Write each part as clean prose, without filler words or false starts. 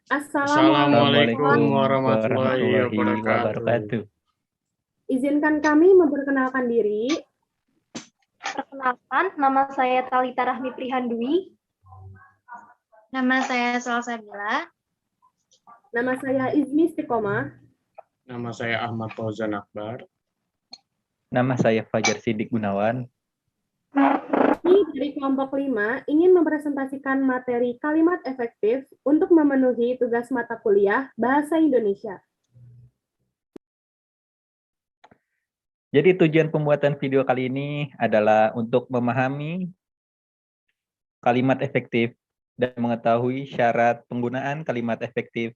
Assalamualaikum Assalamualaikum warahmatullahi warahmatullahi wabarakatuh. wabarakatuh. Izinkan kami memperkenalkan diri. Perkenalkan, nama saya Talita Rahmi Prihandwi. Nama saya Salsabila. Nama saya Izmi Istiqomah. Nama saya Ahmad Fauzan Akbar. Nama saya Fajar Sidik Gunawan. Kami dari kelompok 5 ingin mempresentasikan materi kalimat efektif untuk memenuhi tugas mata kuliah Bahasa Indonesia. Jadi tujuan pembuatan video kali ini adalah untuk memahami kalimat efektif dan mengetahui syarat penggunaan kalimat efektif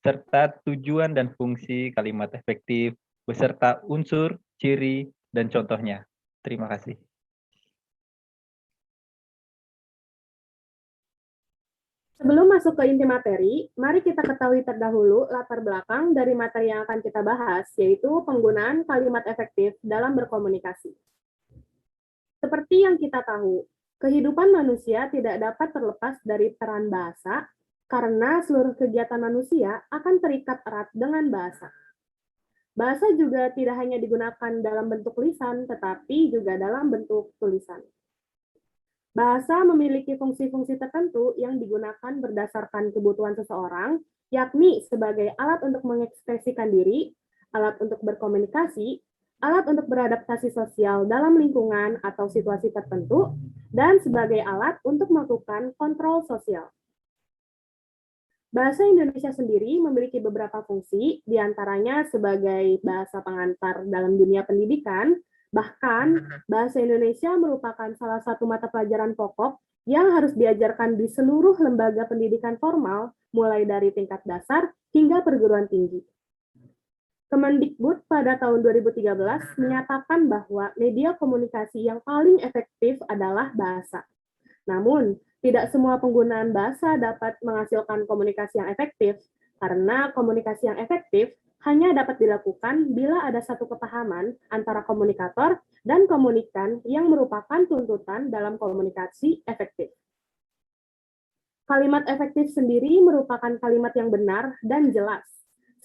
serta tujuan dan fungsi kalimat efektif beserta unsur, ciri, dan contohnya. Terima kasih. Sebelum masuk ke inti materi, mari kita ketahui terdahulu latar belakang dari materi yang akan kita bahas, yaitu penggunaan kalimat efektif dalam berkomunikasi. Seperti yang kita tahu, kehidupan manusia tidak dapat terlepas dari peran bahasa, karena seluruh kegiatan manusia akan terikat erat dengan bahasa. Bahasa juga tidak hanya digunakan dalam bentuk lisan, tetapi juga dalam bentuk tulisan. Bahasa memiliki fungsi-fungsi tertentu yang digunakan berdasarkan kebutuhan seseorang, yakni sebagai alat untuk mengekspresikan diri, alat untuk berkomunikasi, alat untuk beradaptasi sosial dalam lingkungan atau situasi tertentu, dan sebagai alat untuk melakukan kontrol sosial. Bahasa Indonesia sendiri memiliki beberapa fungsi, diantaranya sebagai bahasa pengantar dalam dunia pendidikan. Bahkan, bahasa Indonesia merupakan salah satu mata pelajaran pokok yang harus diajarkan di seluruh lembaga pendidikan formal, mulai dari tingkat dasar hingga perguruan tinggi. Kemendikbud pada tahun 2013 menyatakan bahwa media komunikasi yang paling efektif adalah bahasa. Namun, tidak semua penggunaan bahasa dapat menghasilkan komunikasi yang efektif, karena komunikasi yang efektif hanya dapat dilakukan bila ada satu kepahaman antara komunikator dan komunikan yang merupakan tuntutan dalam komunikasi efektif. Kalimat efektif sendiri merupakan kalimat yang benar dan jelas,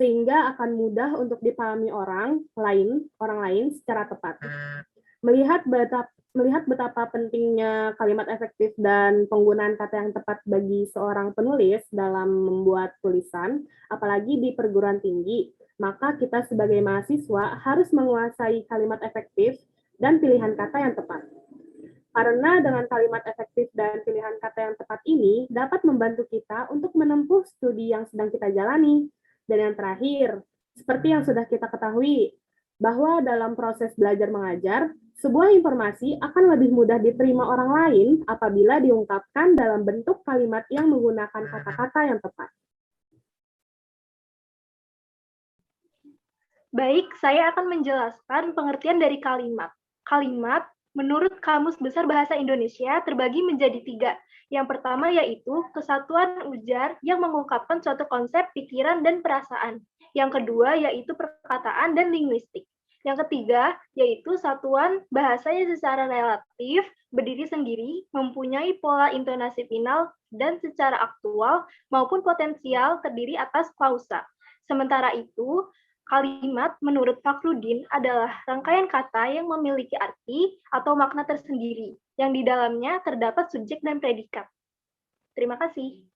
sehingga akan mudah untuk dipahami orang lain secara tepat. Melihat betapa pentingnya kalimat efektif dan penggunaan kata yang tepat bagi seorang penulis dalam membuat tulisan, apalagi di perguruan tinggi, maka kita sebagai mahasiswa harus menguasai kalimat efektif dan pilihan kata yang tepat. Karena dengan kalimat efektif dan pilihan kata yang tepat ini dapat membantu kita untuk menempuh studi yang sedang kita jalani. Dan yang terakhir, seperti yang sudah kita ketahui, bahwa dalam proses belajar mengajar, sebuah informasi akan lebih mudah diterima orang lain apabila diungkapkan dalam bentuk kalimat yang menggunakan kata-kata yang tepat. Baik, saya akan menjelaskan pengertian dari kalimat. Kalimat, menurut Kamus Besar Bahasa Indonesia, terbagi menjadi 3. Yang pertama yaitu kesatuan ujar yang mengungkapkan suatu konsep, pikiran, dan perasaan. Yang kedua yaitu perkataan dan linguistik. Yang ketiga yaitu satuan bahasanya secara relatif, berdiri sendiri, mempunyai pola intonasi final, dan secara aktual maupun potensial terdiri atas klausa. Sementara itu, kalimat menurut Fakhrudin adalah rangkaian kata yang memiliki arti atau makna tersendiri, yang di dalamnya terdapat subjek dan predikat. Terima kasih.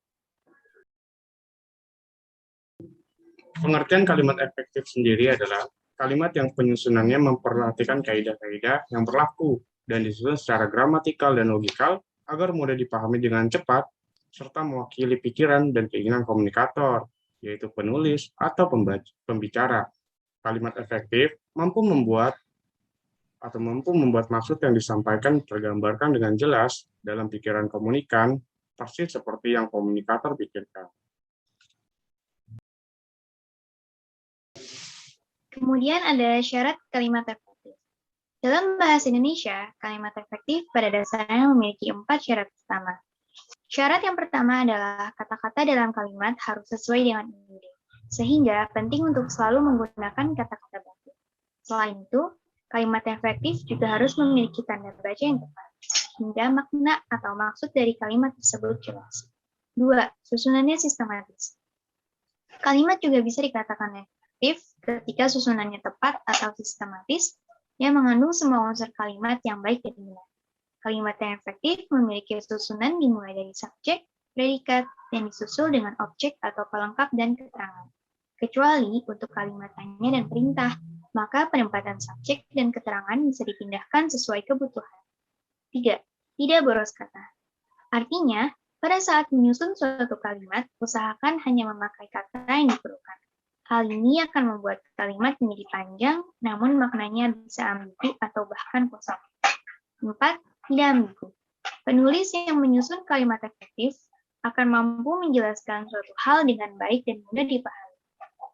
Pengertian kalimat efektif sendiri adalah kalimat yang penyusunannya memperhatikan kaidah-kaidah yang berlaku dan disusun secara gramatikal dan logikal agar mudah dipahami dengan cepat, serta mewakili pikiran dan keinginan komunikator, yaitu penulis atau pembicara. Kalimat efektif mampu membuat maksud yang disampaikan tergambarkan dengan jelas dalam pikiran komunikan, persis seperti yang komunikator pikirkan. Kemudian ada syarat kalimat efektif. Dalam bahasa Indonesia, kalimat efektif pada dasarnya memiliki 4 syarat utama. Syarat yang pertama adalah kata-kata dalam kalimat harus sesuai dengan ide, sehingga penting untuk selalu menggunakan kata-kata baku. Selain itu, kalimat efektif juga harus memiliki tanda baca yang tepat, hingga makna atau maksud dari kalimat tersebut jelas. 2. Susunannya sistematis. Kalimat juga bisa dikatakan efektif ketika susunannya tepat atau sistematis yang mengandung semua unsur kalimat yang baik dan benar. Kalimat yang efektif memiliki susunan dimulai dari subjek, predikat, dan disusul dengan objek atau pelengkap dan keterangan. Kecuali untuk kalimat tanya dan perintah, maka penempatan subjek dan keterangan bisa dipindahkan sesuai kebutuhan. 3. Tidak boros kata. Artinya, pada saat menyusun suatu kalimat, usahakan hanya memakai kata yang diperlukan. Hal ini akan membuat kalimat menjadi panjang, namun maknanya bisa ambigu atau bahkan kosong. 4. Tidak ambigu. Penulis yang menyusun kalimat efektif akan mampu menjelaskan suatu hal dengan baik dan mudah dipahami,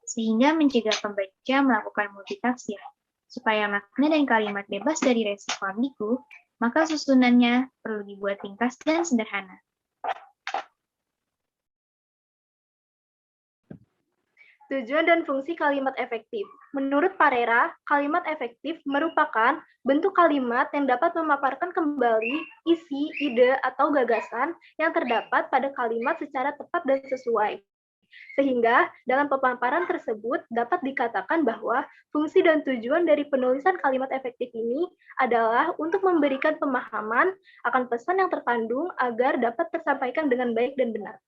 sehingga mencegah pembaca melakukan multitafsir. Supaya makna dan kalimat bebas dari resiko ambigu, maka susunannya perlu dibuat ringkas dan sederhana. Tujuan dan fungsi kalimat efektif. Menurut Parera, kalimat efektif merupakan bentuk kalimat yang dapat memaparkan kembali isi, ide, atau gagasan yang terdapat pada kalimat secara tepat dan sesuai. Sehingga dalam pemaparan tersebut dapat dikatakan bahwa fungsi dan tujuan dari penulisan kalimat efektif ini adalah untuk memberikan pemahaman akan pesan yang terkandung agar dapat tersampaikan dengan baik dan benar.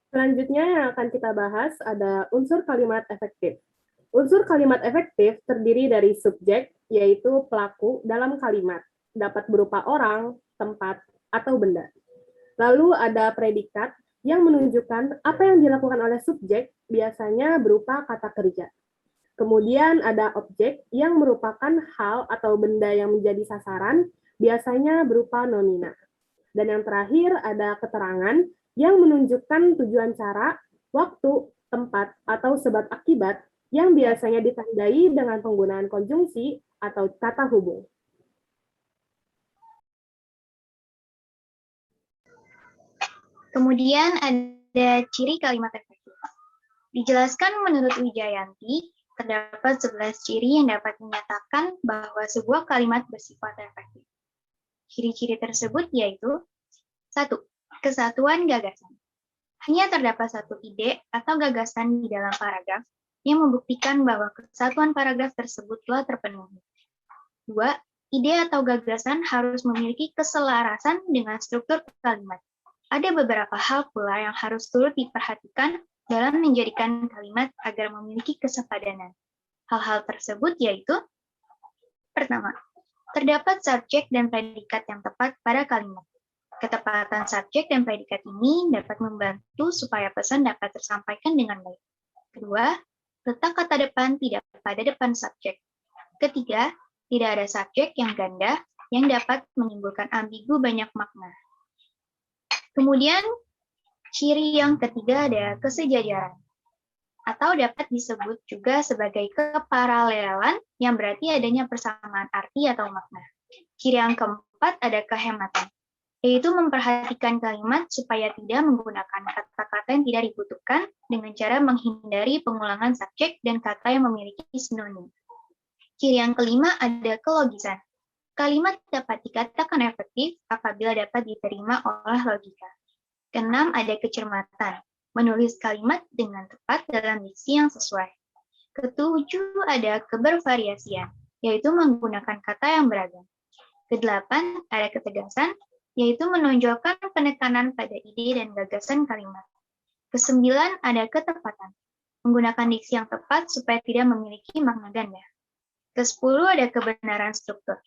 Selanjutnya yang akan kita bahas ada unsur kalimat efektif. Unsur kalimat efektif terdiri dari subjek, yaitu pelaku dalam kalimat, dapat berupa orang, tempat, atau benda. Lalu ada predikat yang menunjukkan apa yang dilakukan oleh subjek, biasanya berupa kata kerja. Kemudian ada objek yang merupakan hal atau benda yang menjadi sasaran, biasanya berupa nomina. Dan yang terakhir ada keterangan yang menunjukkan tujuan cara, waktu, tempat, atau sebab akibat yang biasanya ditandai dengan penggunaan konjungsi atau kata hubung. Kemudian ada ciri kalimat efektif. Dijelaskan menurut Wijayanti, terdapat 11 ciri yang dapat menyatakan bahwa sebuah kalimat bersifat efektif. Ciri-ciri tersebut yaitu 1. Kesatuan gagasan. Hanya terdapat satu ide atau gagasan di dalam paragraf yang membuktikan bahwa kesatuan paragraf tersebut telah terpenuhi. 2. Ide atau gagasan harus memiliki keselarasan dengan struktur kalimat. Ada beberapa hal pula yang harus turut diperhatikan dalam menjadikan kalimat agar memiliki kesepadanan. Hal-hal tersebut yaitu: pertama, terdapat subjek dan predikat yang tepat pada kalimat. Ketepatan subjek dan predikat ini dapat membantu supaya pesan dapat tersampaikan dengan baik. Kedua, letak kata depan tidak pada depan subjek. Ketiga, tidak ada subjek yang ganda yang dapat menimbulkan ambigu banyak makna. Kemudian, ciri yang ketiga ada kesejajaran, atau dapat disebut juga sebagai keparalelan yang berarti adanya persamaan arti atau makna. Ciri yang keempat ada kehematan, yaitu memperhatikan kalimat supaya tidak menggunakan kata-kata yang tidak dibutuhkan dengan cara menghindari pengulangan subjek dan kata yang memiliki sinonim. Ciri yang kelima ada kelogisan. Kalimat dapat dikatakan efektif apabila dapat diterima oleh logika. Keenam ada kecermatan, menulis kalimat dengan tepat dalam diksi yang sesuai. Ketujuh ada kebervariasian, yaitu menggunakan kata yang beragam. Kedelapan ada ketegasan, yaitu menonjolkan penekanan pada ide dan gagasan kalimat. Kesembilan ada ketepatan, menggunakan diksi yang tepat supaya tidak memiliki makna ganda. Kesepuluh ada kebenaran struktur,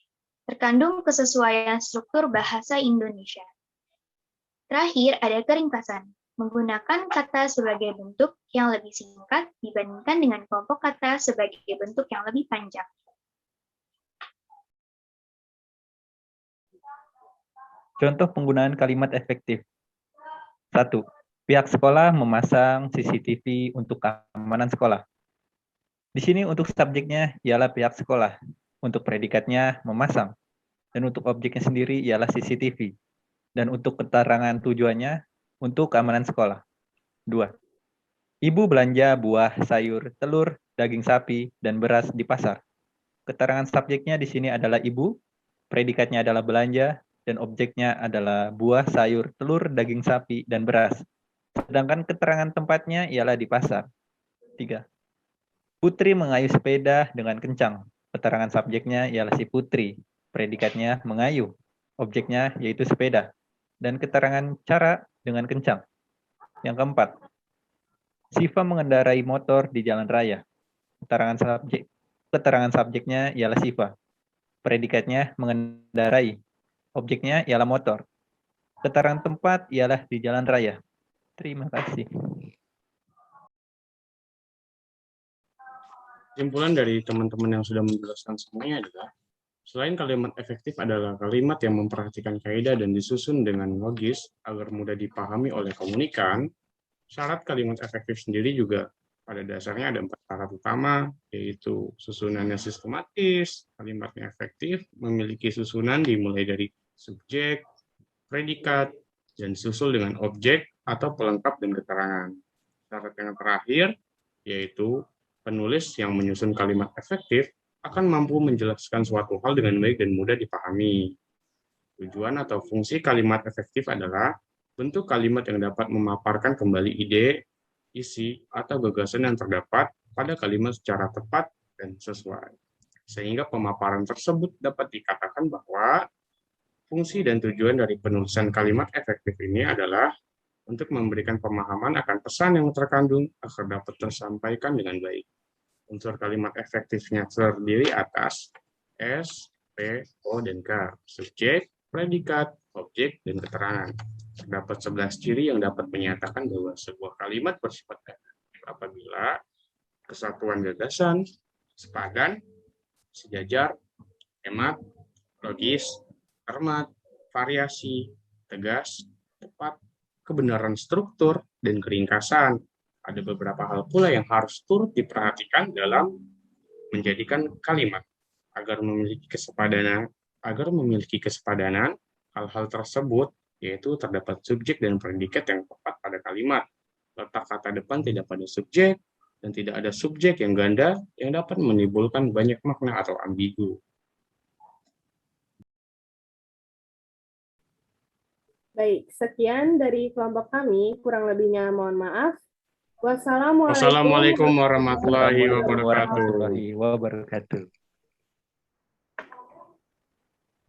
terkandung kesesuaian struktur bahasa Indonesia. Terakhir ada keringkasan, menggunakan kata sebagai bentuk yang lebih singkat dibandingkan dengan kelompok kata sebagai bentuk yang lebih panjang. Contoh penggunaan kalimat efektif. 1. Pihak sekolah memasang CCTV untuk keamanan sekolah. Di sini untuk subjeknya ialah pihak sekolah, untuk predikatnya memasang, dan untuk objeknya sendiri ialah CCTV, dan untuk keterangan tujuannya untuk keamanan sekolah. 2. Ibu belanja buah, sayur, telur, daging sapi, dan beras di pasar. Keterangan subjeknya di sini adalah ibu, predikatnya adalah belanja, dan objeknya adalah buah, sayur, telur, daging sapi, dan beras. Sedangkan keterangan tempatnya ialah di pasar. 3. Putri mengayuh sepeda dengan kencang. Keterangan subjeknya ialah si Putri. Predikatnya mengayuh. Objeknya yaitu sepeda. Dan keterangan cara dengan kencang. Yang keempat, Siva mengendarai motor di jalan raya. Keterangan subjeknya ialah Siva. Predikatnya mengendarai. Objeknya ialah motor. Keterangan tempat ialah di jalan raya. Terima kasih. Kesimpulan dari teman-teman yang sudah menjelaskan semuanya adalah, selain kalimat efektif adalah kalimat yang memperhatikan kaidah dan disusun dengan logis agar mudah dipahami oleh komunikan, syarat kalimat efektif sendiri juga pada dasarnya ada 4 syarat utama, yaitu susunannya sistematis, kalimatnya efektif, memiliki susunan dimulai dari subjek, predikat, dan disusul dengan objek atau pelengkap dan keterangan. Syarat yang terakhir, yaitu penulis yang menyusun kalimat efektif akan mampu menjelaskan suatu hal dengan baik dan mudah dipahami. Tujuan atau fungsi kalimat efektif adalah bentuk kalimat yang dapat memaparkan kembali ide, isi, atau gagasan yang terdapat pada kalimat secara tepat dan sesuai. Sehingga pemaparan tersebut dapat dikatakan bahwa fungsi dan tujuan dari penulisan kalimat efektif ini adalah untuk memberikan pemahaman akan pesan yang terkandung agar dapat tersampaikan dengan baik. Unsur kalimat efektifnya terdiri atas S, P, O, dan K. Subjek, predikat, objek, dan keterangan. Terdapat 11 ciri yang dapat menyatakan bahwa sebuah kalimat bersifat efektif apabila kesatuan gagasan, sepadan, sejajar, hemat, logis, cermat, variasi, tegas, tepat, kebenaran struktur, dan keringkasan. Ada beberapa hal pula yang harus turut diperhatikan dalam menjadikan kalimat agar memiliki kesepadanan hal-hal tersebut, yaitu terdapat subjek dan predikat yang tepat pada kalimat. Letak kata depan tidak pada subjek dan tidak ada subjek yang ganda yang dapat menimbulkan banyak makna atau ambigu. Baik, sekian dari kelompok kami. Kurang lebihnya mohon maaf. Wassalamualaikum warahmatullahi Assalamualaikum wabarakatuh. warahmatullahi wabarakatuh.